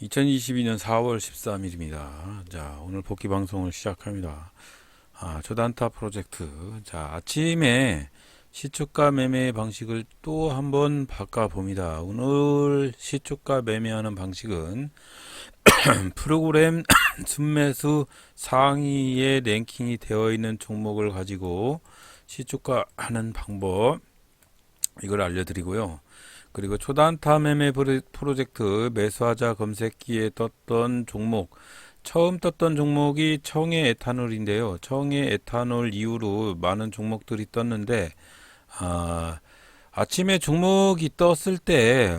2022년 4월 13일입니다. 자, 오늘 복귀 방송을 시작합니다. 초단타 프로젝트. 자, 아침에 시초가 매매 방식을 또 한번 바꿔봅니다. 오늘 시초가 매매하는 방식은 프로그램 순매수 상위에 랭킹이 되어 있는 종목을 가지고 시초가 하는 방법, 이걸 알려드리고요. 그리고 초단타 매매 프로젝트 매수하자 검색기에 떴던 종목, 처음 떴던 종목이 청해 에탄올인데요. 청해 에탄올 이후로 많은 종목들이 떴는데, 아침에 종목이 떴을 때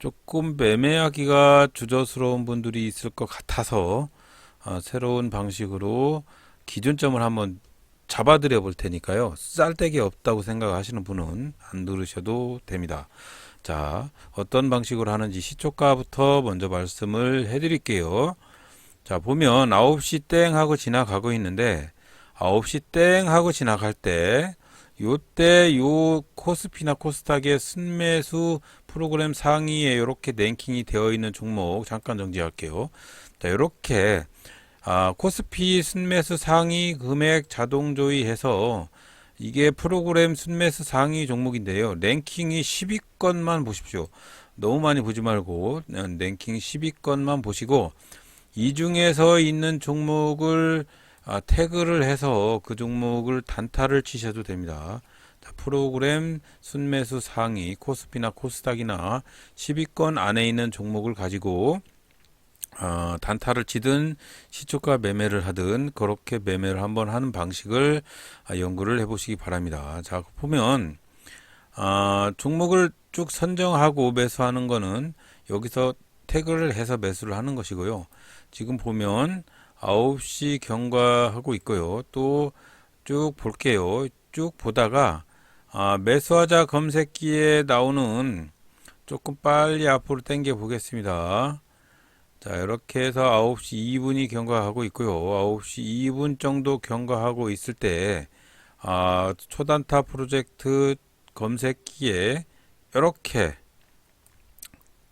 조금 매매하기가 주저스러운 분들이 있을 것 같아서 새로운 방식으로 기준점을 한번 잡아드려 볼 테니까요. 쌀데기 없다고 생각하시는 분은 안 들으셔도 됩니다. 자, 어떤 방식으로 하는지 시초가부터 먼저 말씀을 해드릴게요. 자, 보면 9시 땡 하고 지나가고 있는데 9시 땡 하고 지나갈 때 요때 요 코스피나 코스닥의 순매수 프로그램 상위에 이렇게 랭킹이 되어 있는 종목 잠깐 정지할게요. 자, 이렇게 코스피 순매수 상위 금액 자동 조회해서 이게 프로그램 순매수 상위 종목인데요. 랭킹이 10위권만 보십시오. 너무 많이 보지 말고 랭킹 10위권만 보시고 이 중에서 있는 종목을 태그를 해서 그 종목을 단타를 치셔도 됩니다. 자, 프로그램 순매수 상위 코스피나 코스닥이나 10위권 안에 있는 종목을 가지고 단타를 치든 시초가 매매를 하든 그렇게 매매를 한번 하는 방식을 연구를 해 보시기 바랍니다. 자, 보면 종목을 쭉 선정하고 매수하는 거는 여기서 태그를 해서 매수를 하는 것이고요. 지금 보면 9시 경과하고 있고요. 또 쭉 볼게요. 쭉 보다가 매수하자 검색기에 나오는, 조금 빨리 앞으로 당겨 보겠습니다. 자, 이렇게 해서 9시 2분이 경과하고 있고요. 9시 2분 정도 경과하고 있을 때 초단타 프로젝트 검색기에 이렇게,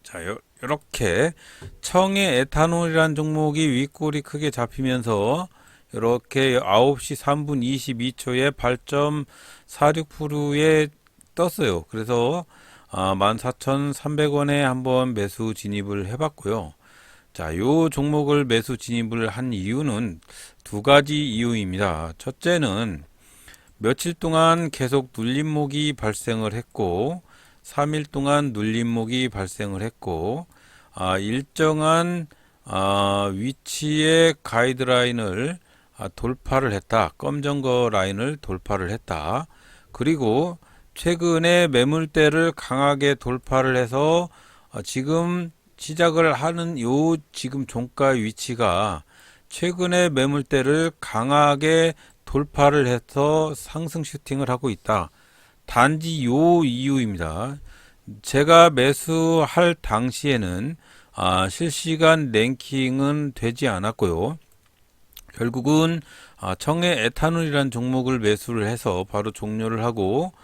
자, 이렇게 청해 에탄올이라는 종목이 윗골이 크게 잡히면서 이렇게 9시 3분 22초에 8.46%에 떴어요. 그래서 14,300원에 한번 매수 진입을 해봤고요. 자, 요 종목을 매수 진입을 한 이유는 두 가지 이유입니다. 첫째는 며칠 동안 계속 눌림목이 발생을 했고 3일 동안 눌림목이 발생을 했고 일정한 위치의 가이드라인을 돌파를 했다. 검정거 라인을 돌파를 했다. 그리고 최근에 매물대를 강하게 돌파를 해서 지금 시작을 하는 요 지금 종가 위치가 최근에 매물대를 강하게 돌파를 해서 상승 슈팅을 하고 있다. 단지 요 이유입니다. 제가 매수할 당시에는 실시간 랭킹은 되지 않았고요. 결국은 청해 에탄올이라는 종목을 매수를 해서 바로 종료를 하고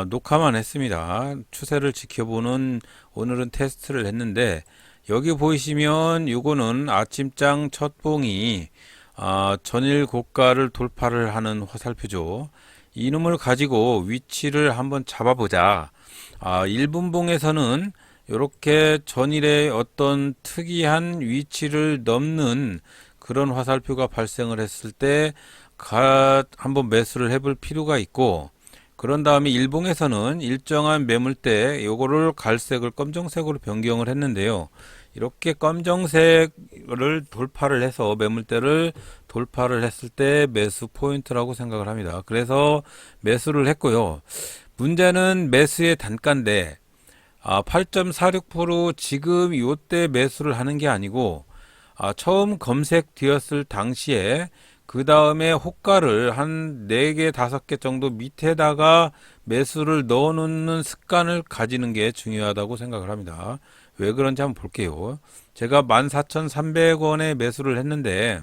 녹화만 했습니다. 추세를 지켜보는, 오늘은 테스트를 했는데 여기 보이시면 요거는 아침장 첫봉이 전일 고가를 돌파를 하는 화살표죠. 이놈을 가지고 위치를 한번 잡아보자. 1분봉에서는 이렇게 전일의 어떤 특이한 위치를 넘는 그런 화살표가 발생을 했을 때 한번 매수를 해볼 필요가 있고, 그런 다음에 일봉에서는 일정한 매물대 요거를 갈색을 검정색으로 변경을 했는데요. 이렇게 검정색을 돌파를 해서 매물대를 돌파를 했을 때 매수 포인트라고 생각을 합니다. 그래서 매수를 했고요. 문제는 매수의 단가인데 8.46% 지금 요때 매수를 하는 게 아니고 처음 검색되었을 당시에 그 다음에 호가를 한 4개, 5개 정도 밑에다가 매수를 넣어 놓는 습관을 가지는 게 중요하다고 생각을 합니다. 왜 그런지 한번 볼게요. 제가 14,300원에 매수를 했는데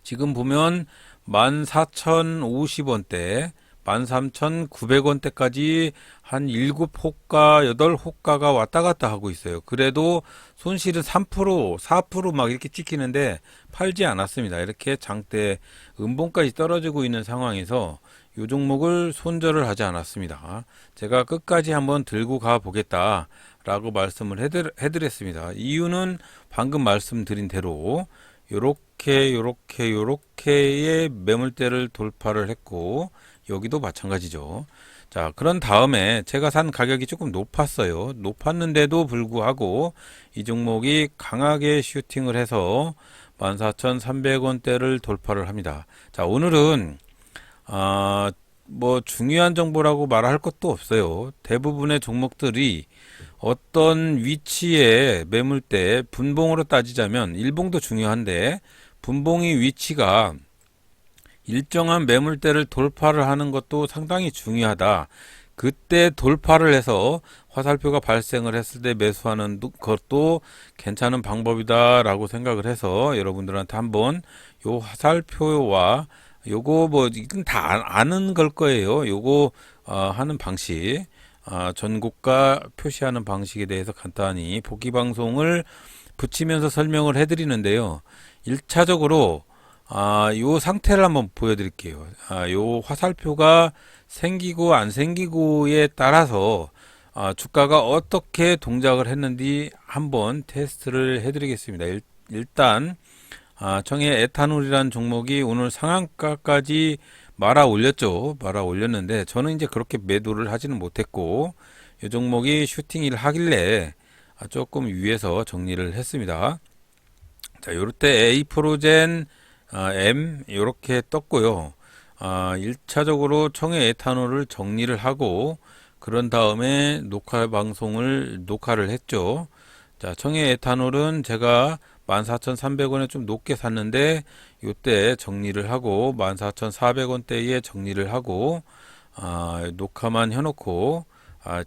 지금 보면 14,050원대, 13,900원대까지 한 7호가, 8호가가 왔다 갔다 하고 있어요. 그래도 손실은 3%, 4%막 이렇게 찍히는데 팔지 않았습니다. 이렇게 장대 음봉까지 떨어지고 있는 상황에서 이 종목을 손절을 하지 않았습니다. 제가 끝까지 한번 들고 가 보겠다 라고 말씀을 해드렸습니다. 이유는 방금 말씀드린 대로 요렇게의 매물대를 돌파를 했고, 여기도 마찬가지죠. 자, 그런 다음에 제가 산 가격이 조금 높았어요. 높았는데도 불구하고 이 종목이 강하게 슈팅을 해서 14,300원대를 돌파를 합니다. 자, 오늘은 뭐 중요한 정보라고 말할 것도 없어요. 대부분의 종목들이 어떤 위치에 매물대 분봉으로 따지자면 일봉도 중요한데 분봉의 위치가 일정한 매물대를 돌파를 하는 것도 상당히 중요하다. 그때 돌파를 해서 화살표가 발생을 했을 때 매수하는 것도 괜찮은 방법이다 라고 생각을 해서 여러분들한테 한번 요 화살표와 요거 뭐 이건 다 아는 걸 거예요. 요거 하는 방식, 전고가 표시하는 방식에 대해서 간단히 보기 방송을 붙이면서 설명을 해드리는데요. 1차적으로 요 상태를 한번 보여드릴게요. 요 화살표가 생기고 안 생기고에 따라서 주가가 어떻게 동작을 했는지 한번 테스트를 해드리겠습니다. 일단 청해 에탄올이라는 종목이 오늘 상한가까지 말아 올렸죠. 말아 올렸는데 저는 이제 그렇게 매도를 하지는 못했고 이 종목이 슈팅을 하길래 조금 위에서 정리를 했습니다. 자, 요럴 때 에이프로젠 M 이렇게 떴고요. 1차적으로 청해 에탄올을 정리를 하고 그런 다음에 녹화를 했죠. 자, 청해 에탄올은 제가 14,300원에 좀 높게 샀는데 요때 정리를 하고 14,400원대에 정리를 하고 녹화만 해놓고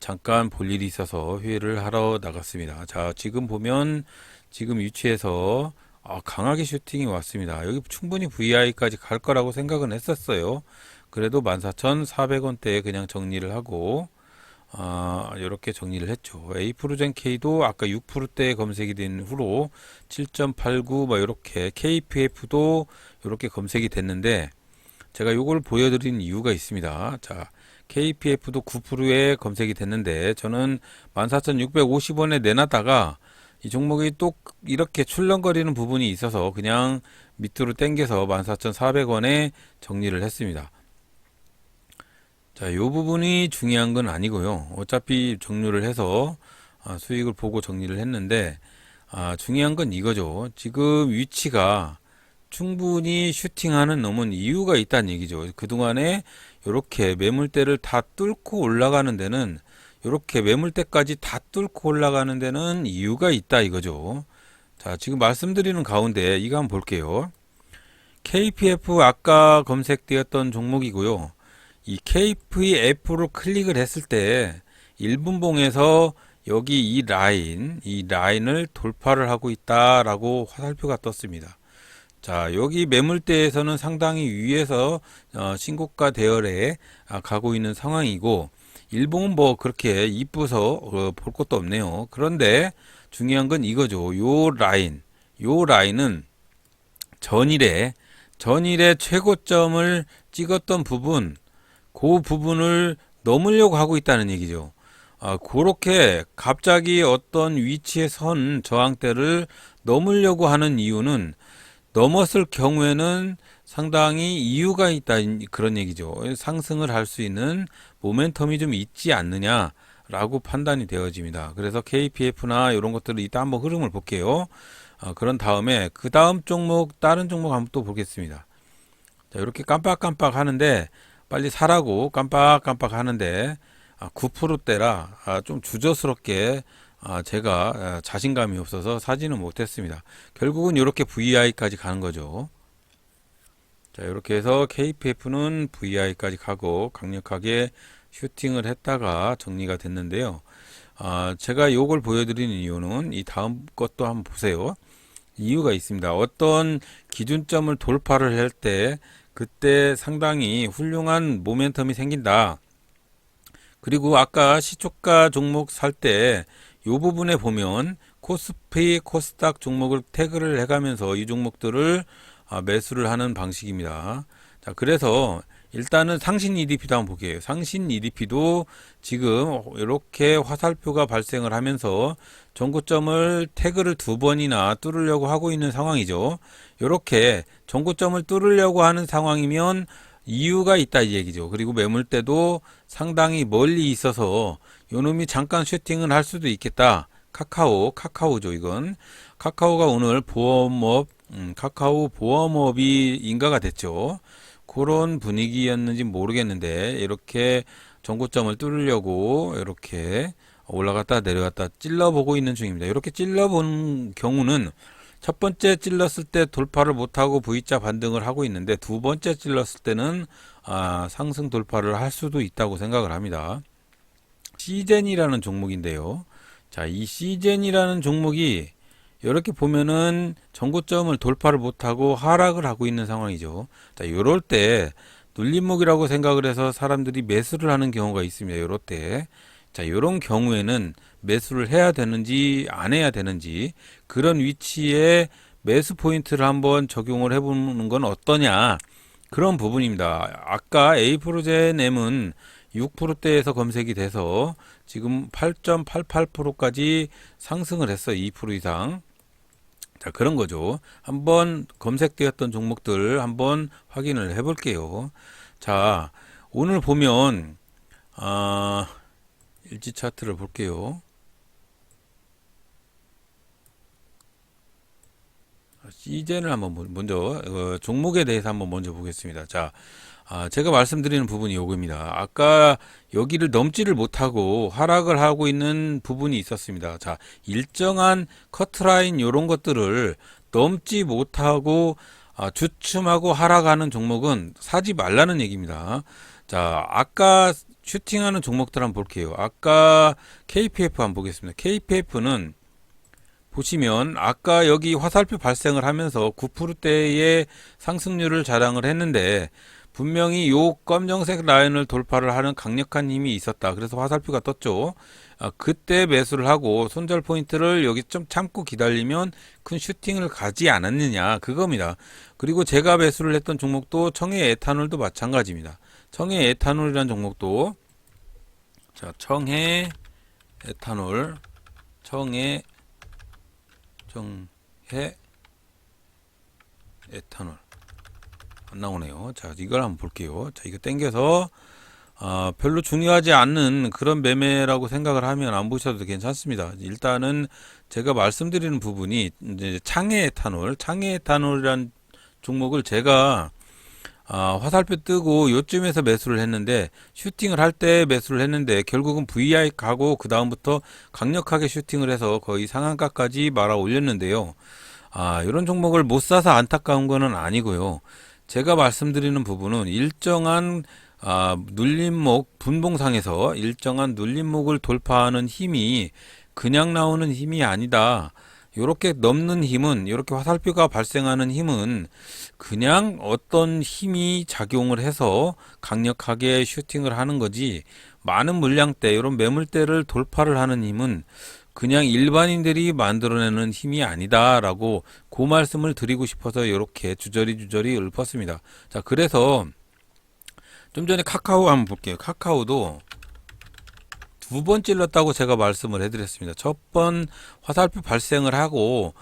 잠깐 볼 일이 있어서 회의를 하러 나갔습니다. 자, 지금 보면 지금 위치에서 강하게 슈팅이 왔습니다. 여기 충분히 VI까지 갈 거라고 생각은 했었어요. 그래도 14,400원대에 그냥 정리를 하고 이렇게 정리를 했죠. 에이프로젠 K도 아까 6%대 검색이 된 후로 7.89 뭐 이렇게 KPF도 이렇게 검색이 됐는데 제가 요걸 보여드린 이유가 있습니다. 자, KPF도 9%에 검색이 됐는데 저는 14,650원에 내놨다가 이 종목이 또 이렇게 출렁거리는 부분이 있어서 그냥 밑으로 당겨서 14,400원에 정리를 했습니다. 자, 이 부분이 중요한 건 아니고요. 어차피 정리를 해서 수익을 보고 정리를 했는데 중요한 건 이거죠. 지금 위치가 충분히 슈팅하는 넘은 이유가 있다는 얘기죠. 그동안에 이렇게 매물대를 다 뚫고 올라가는 데는 이렇게 매물대까지 다 뚫고 올라가는 데는 이유가 있다 이거죠. 자, 지금 말씀드리는 가운데 이거 한번 볼게요. KPF 아까 검색되었던 종목이고요. 이 KPF로 클릭을 했을 때 1분봉에서 여기 이 라인을 돌파를 하고 있다라고 화살표가 떴습니다. 자, 여기 매물대에서는 상당히 위에서 신고가 대열에 가고 있는 상황이고 일봉은 뭐 그렇게 이쁘서 볼 것도 없네요. 그런데 중요한 건 이거죠. 요 라인은 전일에 최고점을 찍었던 부분, 그 부분을 넘으려고 하고 있다는 얘기죠. 그렇게 갑자기 어떤 위치에 선 저항대를 넘으려고 하는 이유는 넘었을 경우에는 상당히 이유가 있다 그런 얘기죠. 상승을 할 수 있는 모멘텀이 좀 있지 않느냐라고 판단이 되어집니다. 그래서 KPF나 이런 것들을 이따 한번 흐름을 볼게요. 그런 다음에 그 다음 종목 다른 종목 한번 또 보겠습니다. 자, 이렇게 깜빡깜빡 하는데 빨리 사라고 깜빡깜빡 하는데 9%대라 좀 주저스럽게 제가 자신감이 없어서 사지는 못했습니다. 결국은 이렇게 VI까지 가는 거죠. 자, 이렇게 해서 KPF는 VI까지 가고 강력하게 슈팅을 했다가 정리가 됐는데요. 제가 요걸 보여드리는 이유는 이 다음 것도 한번 보세요. 이유가 있습니다. 어떤 기준점을 돌파를 할 때 그때 상당히 훌륭한 모멘텀이 생긴다. 그리고 아까 시초가 종목 살 때 이 부분에 보면 코스피, 코스닥 종목을 태그를 해가면서 이 종목들을 매수를 하는 방식입니다. 자, 그래서 일단은 상신 EDP도 한번 볼게요. 상신 EDP도 지금 이렇게 화살표가 발생을 하면서 전고점을 태그를 두 번이나 뚫으려고 하고 있는 상황이죠. 이렇게 전고점을 뚫으려고 하는 상황이면 이유가 있다 이 얘기죠. 그리고 매물대도 상당히 멀리 있어서 요놈이 잠깐 슈팅을 할 수도 있겠다. 카카오죠 이건. 카카오가 오늘 카카오 보험업이 인가가 됐죠. 그런 분위기였는지 모르겠는데 이렇게 전고점을 뚫으려고 이렇게 올라갔다 내려갔다 찔러보고 있는 중입니다. 이렇게 찔러본 경우는 첫 번째 찔렀을 때 돌파를 못하고 V자 반등을 하고 있는데 두 번째 찔렀을 때는 상승 돌파를 할 수도 있다고 생각을 합니다. 시젠이라는 종목인데요. 자, 이 시젠이라는 종목이 이렇게 보면은 전고점을 돌파를 못하고 하락을 하고 있는 상황이죠. 자, 요럴 때 눌림목이라고 생각을 해서 사람들이 매수를 하는 경우가 있습니다. 요럴 때. 자, 요런 경우에는 매수를 해야 되는지 안 해야 되는지 그런 위치에 매수 포인트를 한번 적용을 해보는 건 어떠냐 그런 부분입니다. 아까 에이프로젠M은 6%대에서 검색이 돼서 지금 8.88%까지 상승을 했어요. 2% 이상. 자, 그런 거죠. 한번 검색되었던 종목들 한번 확인을 해 볼게요. 자, 오늘 보면 일지 차트를 볼게요. 시젠을 한번 먼저 종목에 대해서 한번 먼저 보겠습니다. 자, 제가 말씀드리는 부분이 요겁니다. 아까 여기를 넘지를 못하고 하락을 하고 있는 부분이 있었습니다. 자, 일정한 커트라인 요런 것들을 넘지 못하고 주춤하고 하락하는 종목은 사지 말라는 얘기입니다. 자, 아까 슈팅하는 종목들 한번 볼게요. 아까 KPF 한번 보겠습니다. KPF는 보시면 아까 여기 화살표 발생을 하면서 9%대의 상승률을 자랑을 했는데 분명히 요 검정색 라인을 돌파를 하는 강력한 힘이 있었다. 그래서 화살표가 떴죠. 그때 매수를 하고 손절 포인트를 여기 좀 참고 기다리면 큰 슈팅을 가지 않았느냐 그겁니다. 그리고 제가 매수를 했던 종목도 청해 에탄올도 마찬가지입니다. 청해 에탄올이라는 종목도 자, 청해 에탄올 에탄올 안 나오네요. 자, 이걸 한번 볼게요. 자, 이거 땡겨서 별로 중요하지 않는 그런 매매라고 생각을 하면 안 보셔도 괜찮습니다. 일단은 제가 말씀드리는 부분이 이제 창해 에탄올이라는 종목을 제가 화살표 뜨고 요쯤에서 매수를 했는데 슈팅을 할 때 매수를 했는데 결국은 VI 가고 그 다음부터 강력하게 슈팅을 해서 거의 상한가까지 말아 올렸는데요. 이런 종목을 못 사서 안타까운 거는 아니고요. 제가 말씀드리는 부분은 일정한 눌림목 분봉상에서 일정한 눌림목을 돌파하는 힘이 그냥 나오는 힘이 아니다. 요렇게 넘는 힘은 이렇게 화살표가 발생하는 힘은 그냥 어떤 힘이 작용을 해서 강력하게 슈팅을 하는 거지 많은 물량대 이런 매물대를 돌파를 하는 힘은 그냥 일반인들이 만들어내는 힘이 아니다라고 그 말씀을 드리고 싶어서 이렇게 주저리 읊었습니다. 자, 그래서 좀 전에 카카오 한번 볼게요. 카카오도 두 번 찔렀다고 제가 말씀을 해드렸습니다. 첫 번 화살표 발생을 하고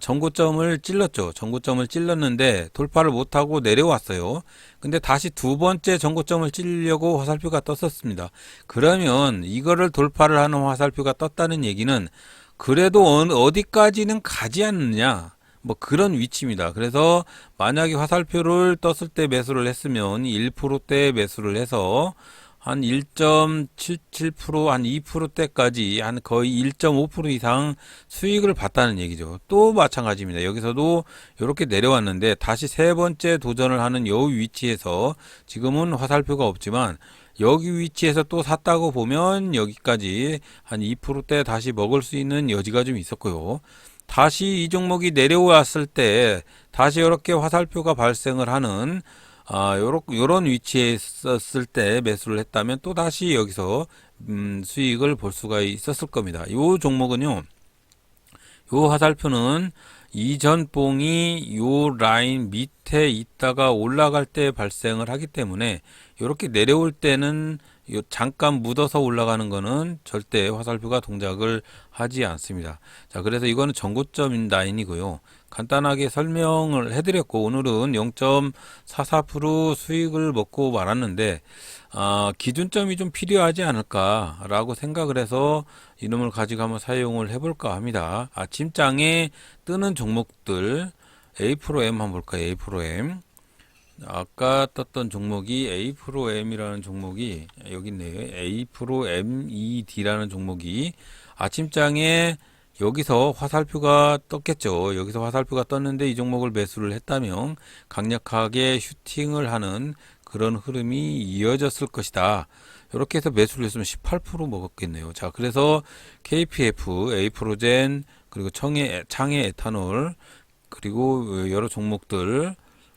전고점을 찔렀죠. 전고점을 찔렀는데 돌파를 못하고 내려왔어요. 근데 다시 두 번째 전고점을 찔려고 화살표가 떴었습니다. 그러면 이거를 돌파를 하는 화살표가 떴다는 얘기는 그래도 어디까지는 가지 않느냐 뭐 그런 위치입니다. 그래서 만약에 화살표를 떴을 때 매수를 했으면 1%대 매수를 해서 한 1.77%, 한 2%대까지 한 거의 1.5% 이상 수익을 봤다는 얘기죠. 또 마찬가지입니다. 여기서도 이렇게 내려왔는데 다시 세 번째 도전을 하는 요 위치에서 지금은 화살표가 없지만 여기 위치에서 또 샀다고 보면 여기까지 한 2%대 다시 먹을 수 있는 여지가 좀 있었고요. 다시 이 종목이 내려왔을 때 다시 이렇게 화살표가 발생을 하는 요런 위치에 있었을 때 매수를 했다면 또 다시 여기서 수익을 볼 수가 있었을 겁니다. 요 종목은요, 요 화살표는 이전 봉이 요 라인 밑에 있다가 올라갈 때 발생을 하기 때문에 이렇게 내려올 때는 요 잠깐 묻어서 올라가는 거는 절대 화살표가 동작을 하지 않습니다. 자, 그래서 이거는 전고점 라인이고요. 간단하게 설명을 해드렸고, 오늘은 0.44% 수익을 먹고 말았는데, 기준점이 좀 필요하지 않을까라고 생각을 해서 이놈을 가지고 한번 사용을 해볼까 합니다. 아침장에 뜨는 종목들, A 프로 M 한번 볼까요? A 프로 M. 아까 떴던 종목이 A 프로 M이라는 종목이 여기 있네요. A 프로 MED라는 종목이 아침장에 여기서 화살표가 떴겠죠. 여기서 화살표가 떴는데 이 종목을 매수를 했다면 강력하게 슈팅을 하는 그런 흐름이 이어졌을 것이다. 이렇게 해서 매수를 했으면 18% 먹었겠네요. 자, 그래서 KPF, A프로젠, 그리고 창해 에탄올, 그리고 여러 종목들,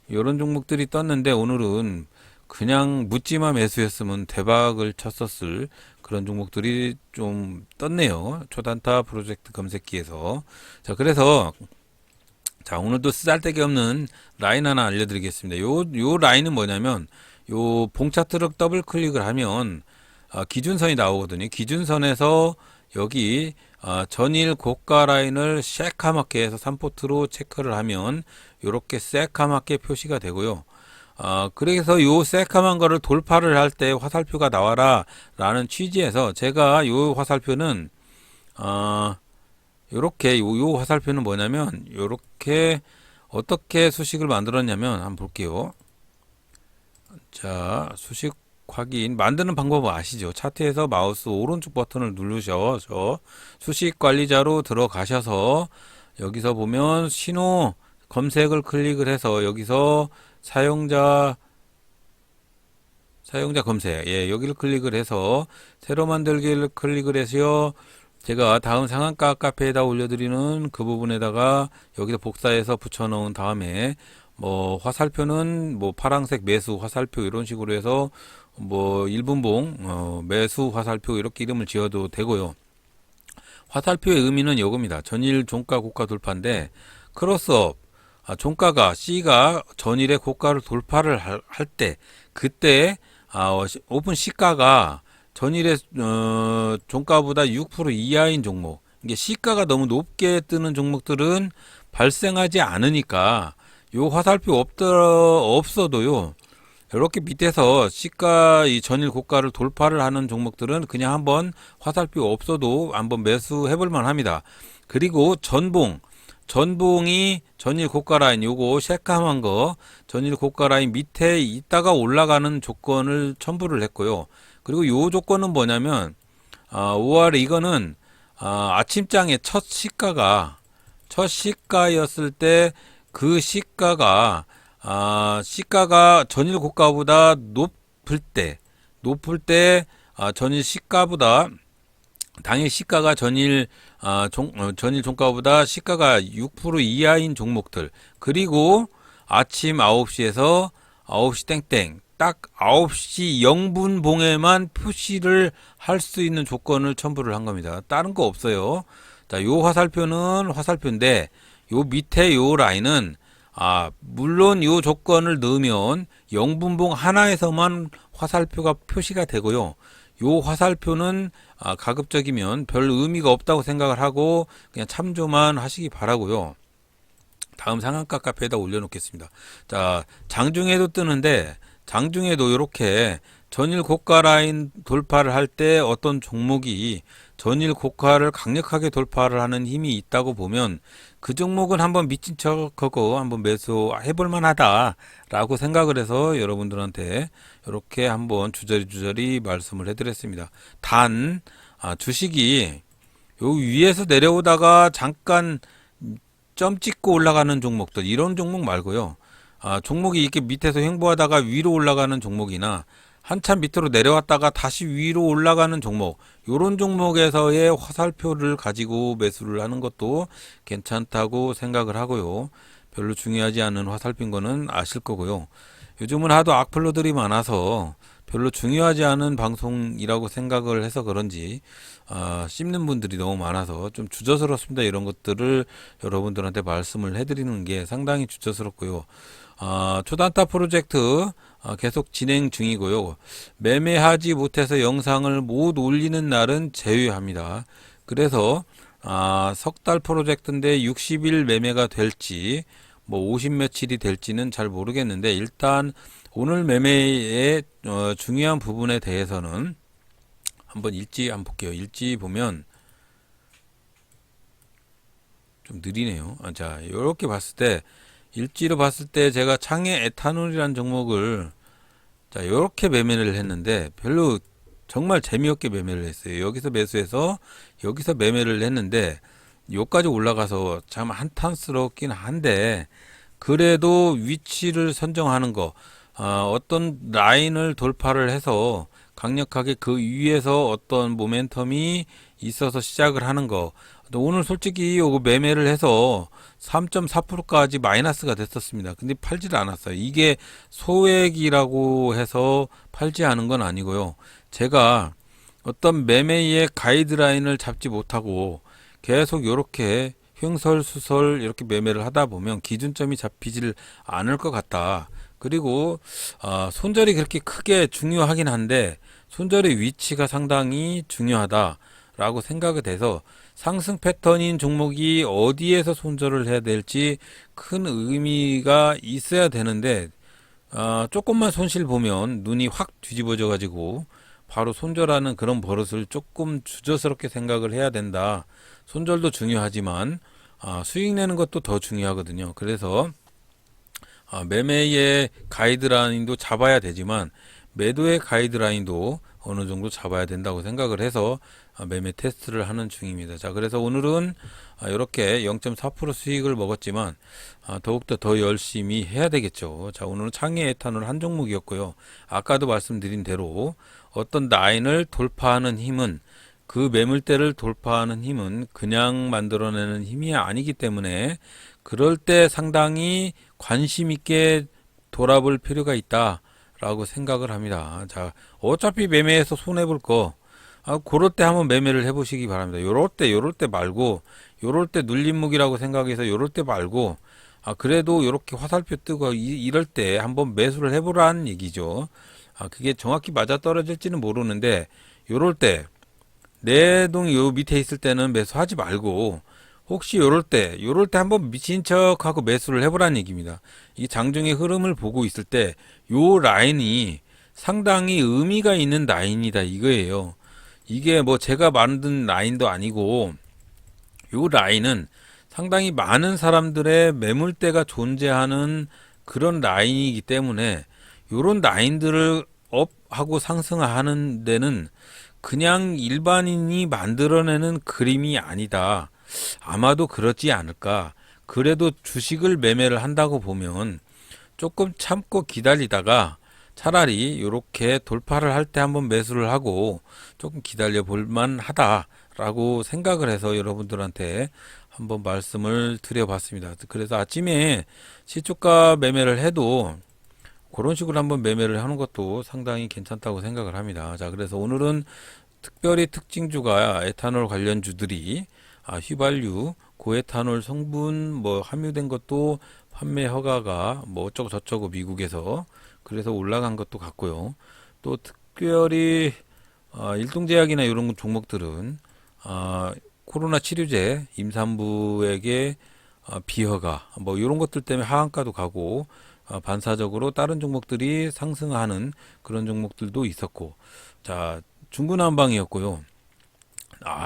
이런 종목들이 떴는데 오늘은 그냥 묻지마 매수했으면 대박을 쳤었을 그런 종목들이 좀 떴네요. 초단타 프로젝트 검색기에서. 자, 그래서 자, 오늘도 쓰잘데기 없는 라인 하나 알려드리겠습니다. 요 라인은 뭐냐면, 요 봉 차트를 더블 클릭을 하면, 기준선이 나오거든요. 기준선에서 여기, 전일 고가 라인을 새카맣게 해서 3포트로 체크를 하면, 요렇게 새카맣게 표시가 되고요. 그래서 요 새카만 거를 돌파를 할 때 화살표가 나와라 라는 취지에서 제가 요 화살표는, 요렇게 요 화살표는 뭐냐면 요렇게 어떻게 수식을 만들었냐면 한번 볼게요. 자, 수식 확인 만드는 방법 아시죠? 차트에서 마우스 오른쪽 버튼을 누르셔서 수식 관리자로 들어가셔서 여기서 보면 신호 검색을 클릭을 해서 여기서 사용자 검색, 여기를 클릭을 해서 새로 만들기를 클릭을 해서요. 제가 다음 상한가 카페에다 올려드리는 그 부분에다가 여기서 복사해서 붙여놓은 다음에 뭐 화살표는 뭐 파란색 매수 화살표 이런 식으로 해서 뭐 1분봉 매수 화살표 이렇게 이름을 지어도 되고요. 화살표의 의미는 이겁니다. 전일 종가 고가 돌파인데 크로스업 종가가 C가 전일의 고가를 돌파를 할 때 그때 오픈 시가가 전일의 종가보다 6% 이하인 종목, 이게 시가가 너무 높게 뜨는 종목들은 발생하지 않으니까 요 화살표 없어도요. 이렇게 밑에서 시가 이 전일 고가를 돌파를 하는 종목들은 그냥 한번 화살표 없어도 한번 매수해 볼 만합니다. 그리고 전봉이 전일 고가 라인 요거 새까만 거 전일 고가 라인 밑에 있다가 올라가는 조건을 첨부를 했고요. 그리고 요 조건은 뭐냐면 5월 이거는 아침장에 첫 시가였을 때 그 시가가 전일 고가보다 높을 때 전일 시가보다 당일 시가가 전일 종가보다 시가가 6% 이하인 종목들, 그리고 아침 9시에서 9시 땡땡 딱 9시 0분봉에만 표시를 할 수 있는 조건을 첨부를 한 겁니다. 다른 거 없어요. 자, 요 화살표는 화살표인데 요 밑에 요 라인은 물론 요 조건을 넣으면 0분봉 하나에서만 화살표가 표시가 되고요. 요 화살표는 가급적이면 별 의미가 없다고 생각을 하고 그냥 참조만 하시기 바라고요. 다음 상한가 카페에다 올려놓겠습니다. 자, 장중에도 뜨는데 장중에도 이렇게 전일 고가 라인 돌파를 할 때 어떤 종목이 전일 고가를 강력하게 돌파를 하는 힘이 있다고 보면 그 종목은 한번 미친 척하고 한번 매수해 볼 만하다라고 생각을 해서 여러분들한테 이렇게 한번 주저리 말씀을 해드렸습니다. 단 주식이 요 위에서 내려오다가 잠깐 점 찍고 올라가는 종목들, 이런 종목 말고요. 종목이 이렇게 밑에서 횡보하다가 위로 올라가는 종목이나 한참 밑으로 내려왔다가 다시 위로 올라가는 종목, 요런 종목에서의 화살표를 가지고 매수를 하는 것도 괜찮다고 생각을 하고요. 별로 중요하지 않은 화살표인 거는 아실 거고요. 요즘은 하도 악플러들이 많아서 별로 중요하지 않은 방송이라고 생각을 해서 그런지 씹는 분들이 너무 많아서 좀 주저스럽습니다. 이런 것들을 여러분들한테 말씀을 해드리는 게 상당히 주저스럽고요. 초단타 프로젝트 계속 진행 중이고요. 매매하지 못해서 영상을 못 올리는 날은 제외합니다. 그래서 석 달 프로젝트인데 60일 매매가 될지 뭐 50 며칠이 될지는 잘 모르겠는데 일단 오늘 매매의 중요한 부분에 대해서는 한번 일지 한번 볼게요. 일지 보면 좀 느리네요. 자, 이렇게 봤을 때 일지로 봤을 때 제가 창의 에탄올이라는 종목을 자, 이렇게 매매를 했는데 별로 정말 재미없게 매매를 했어요. 여기서 매수해서 여기서 매매를 했는데 여기까지 올라가서 참 한탄스럽긴 한데 그래도 위치를 선정하는 거 어떤 라인을 돌파를 해서 강력하게 그 위에서 어떤 모멘텀이 있어서 시작을 하는 거 오늘 솔직히 요거 매매를 해서 3.4%까지 마이너스가 됐었습니다. 근데 팔지를 않았어요. 이게 소액이라고 해서 팔지 않은 건 아니고요. 제가 어떤 매매의 가이드라인을 잡지 못하고 계속 이렇게 횡설수설 이렇게 매매를 하다 보면 기준점이 잡히질 않을 것 같다. 그리고 손절이 그렇게 크게 중요하긴 한데 손절의 위치가 상당히 중요하다라고 생각이 돼서 상승 패턴인 종목이 어디에서 손절을 해야 될지 큰 의미가 있어야 되는데 조금만 손실 보면 눈이 확 뒤집어져 가지고 바로 손절하는 그런 버릇을 조금 주저스럽게 생각을 해야 된다. 손절도 중요하지만 수익 내는 것도 더 중요하거든요. 그래서 매매의 가이드라인도 잡아야 되지만 매도의 가이드라인도 어느 정도 잡아야 된다고 생각을 해서 매매 테스트를 하는 중입니다. 자, 그래서 오늘은 이렇게 0.4% 수익을 먹었지만 더욱더 더 열심히 해야 되겠죠. 자, 오늘은 창의 에탄올 한 종목이었고요. 아까도 말씀드린 대로 어떤 라인을 돌파하는 힘은 그 매물대를 돌파하는 힘은 그냥 만들어내는 힘이 아니기 때문에 그럴 때 상당히 관심 있게 돌아볼 필요가 있다라고 생각을 합니다. 자, 어차피 매매해서 손해볼 거, 그럴 때 한번 매매를 해보시기 바랍니다. 요럴 때 말고, 요럴 때 눌림목이라고 생각해서 요럴 때 말고, 그래도 요렇게 화살표 뜨고 이럴 때 한번 매수를 해보라는 얘기죠. 그게 정확히 맞아 떨어질지는 모르는데, 요럴 때, 내동이 요 밑에 있을 때는 매수하지 말고, 혹시 요럴 때 한번 미친 척하고 매수를 해보라는 얘기입니다. 이 장중의 흐름을 보고 있을 때, 요 라인이 상당히 의미가 있는 라인이다 이거예요. 이게 뭐 제가 만든 라인도 아니고, 요 라인은 상당히 많은 사람들의 매물대가 존재하는 그런 라인이기 때문에, 요런 라인들을 업하고 상승하는 데는 그냥 일반인이 만들어내는 그림이 아니다. 아마도 그렇지 않을까. 그래도 주식을 매매를 한다고 보면 조금 참고 기다리다가 차라리 이렇게 돌파를 할 때 한번 매수를 하고 조금 기다려 볼 만하다라고 생각을 해서 여러분들한테 한번 말씀을 드려봤습니다. 그래서 아침에 시초가 매매를 해도 그런 식으로 한번 매매를 하는 것도 상당히 괜찮다고 생각을 합니다. 자, 그래서 오늘은 특별히 특징주가 에탄올 관련주들이 휘발유, 고에탄올 성분 뭐 함유된 것도 판매 허가가 뭐 어쩌고 저쩌고 미국에서 그래서 올라간 것도 같고요. 또 특별히 일동제약이나 이런 종목들은 코로나 치료제 임산부에게 비허가 뭐 이런 것들 때문에 하한가도 가고 반사적으로 다른 종목들이 상승하는 그런 종목들도 있었고 자 중구난방이었고요.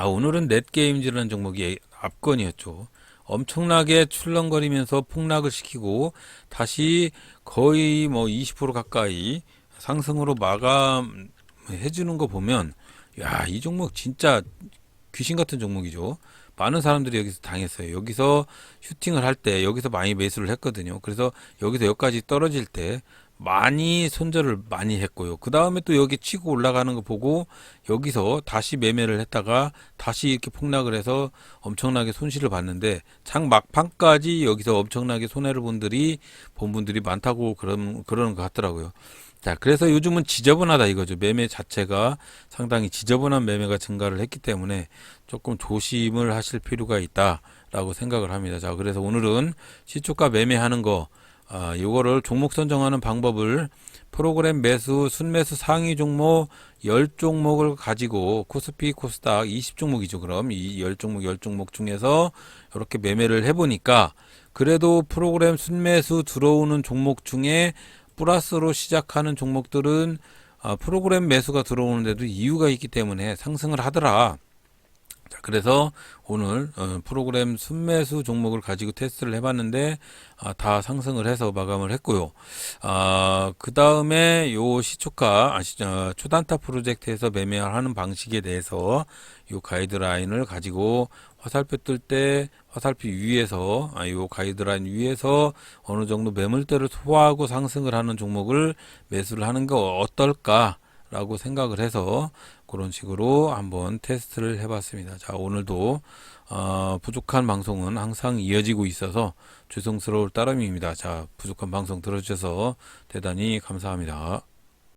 오늘은 넷게임즈라는 종목이 압권이었죠. 엄청나게 출렁거리면서 폭락을 시키고 다시 거의 뭐 20% 가까이 상승으로 마감해 주는 거 보면 야, 이 종목 진짜 귀신 같은 종목이죠. 많은 사람들이 여기서 당했어요. 여기서 슈팅을 할 때 여기서 많이 매수를 했거든요. 그래서 여기서 여기까지 떨어질 때 많이 손절을 많이 했고요. 그 다음에 또 여기 치고 올라가는 거 보고 여기서 다시 매매를 했다가 다시 이렇게 폭락을 해서 엄청나게 손실을 봤는데 장 막판까지 여기서 엄청나게 손해를 본 분들이 많다고 그러는 것 같더라고요. 자, 그래서 요즘은 지저분하다 이거죠. 매매 자체가 상당히 지저분한 매매가 증가를 했기 때문에 조금 조심을 하실 필요가 있다라고 생각을 합니다. 자, 그래서 오늘은 시초가 매매하는 거, 요거를 종목 선정하는 방법을 프로그램 매수, 순매수 상위 종목 10종목을 가지고 코스피, 코스닥 20종목이죠. 그럼 이 10종목, 10종목 중에서 이렇게 매매를 해보니까 그래도 프로그램 순매수 들어오는 종목 중에 플러스로 시작하는 종목들은 프로그램 매수가 들어오는데도 이유가 있기 때문에 상승을 하더라. 자, 그래서 오늘 프로그램 순매수 종목을 가지고 테스트를 해봤는데 다 상승을 해서 마감을 했고요. 그 다음에 요 시초가 초단타 프로젝트에서 매매하는 방식에 대해서 요 가이드라인을 가지고 화살표 뜰 때 화살표 위에서 요 가이드라인 위에서 어느 정도 매물대를 소화하고 상승을 하는 종목을 매수를 하는 거 어떨까? 라고 생각을 해서 그런 식으로 한번 테스트를 해봤습니다. 자, 오늘도 부족한 방송은 항상 이어지고 있어서 죄송스러울 따름입니다. 자, 부족한 방송 들어주셔서 대단히 감사합니다.